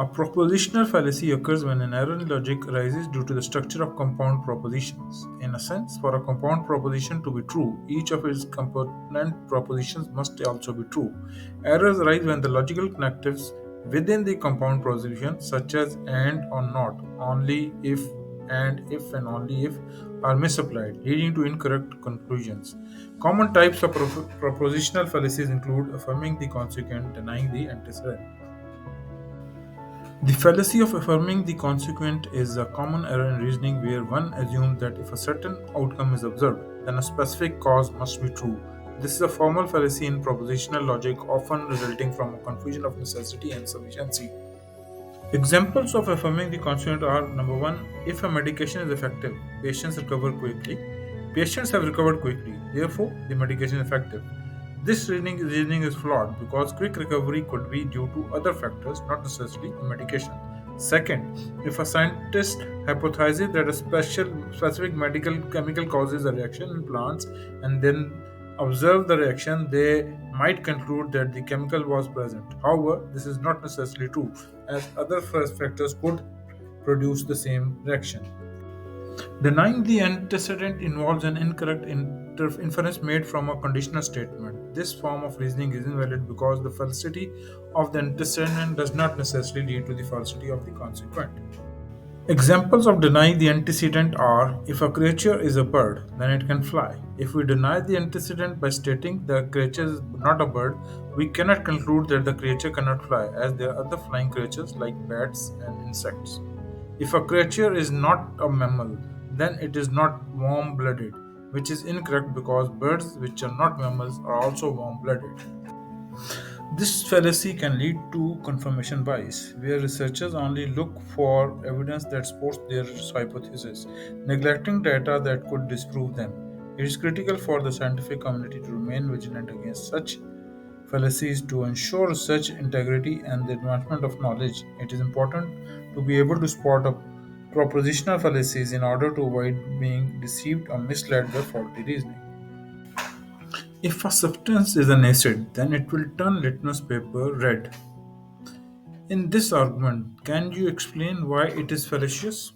A propositional fallacy occurs when an error in logic arises due to the structure of compound propositions. In a sense, for a compound proposition to be true, each of its component propositions must also be true. Errors arise when the logical connectives within the compound proposition, such as and or not, only if and only if, are misapplied, leading to incorrect conclusions. Common types of propositional fallacies include affirming the consequent, denying the antecedent. The fallacy of affirming the consequent is a common error in reasoning where one assumes that if a certain outcome is observed, then a specific cause must be true. This is a formal fallacy in propositional logic, often resulting from a confusion of necessity and sufficiency. Examples of affirming the consequent are: number one, if a medication is effective, patients recover quickly. Patients have recovered quickly, therefore, the medication is effective. This reasoning is flawed because quick recovery could be due to other factors, not necessarily the medication. Second, if a scientist hypothesizes that a specific medical chemical causes a reaction in plants and then observe the reaction, they might conclude that the chemical was present. However, this is not necessarily true, as other factors could produce the same reaction. Denying the antecedent involves an incorrect inference made from a conditional statement. This form of reasoning is invalid because the falsity of the antecedent does not necessarily lead to the falsity of the consequent. Examples of denying the antecedent are: if a creature is a bird, then it can fly. If we deny the antecedent by stating the creature is not a bird, we cannot conclude that the creature cannot fly, as there are other flying creatures like bats and insects. If a creature is not a mammal, then it is not warm blooded, which is incorrect because birds which are not mammals are also warm blooded. This fallacy can lead to confirmation bias, where researchers only look for evidence that supports their hypotheses, neglecting data that could disprove them. It is critical for the scientific community to remain vigilant against such fallacies to ensure research integrity and the advancement of knowledge. It is important to be able to spot a propositional fallacies in order to avoid being deceived or misled by faulty reasoning. If a substance is an acid, then it will turn litmus paper red. In this argument, can you explain why it is fallacious?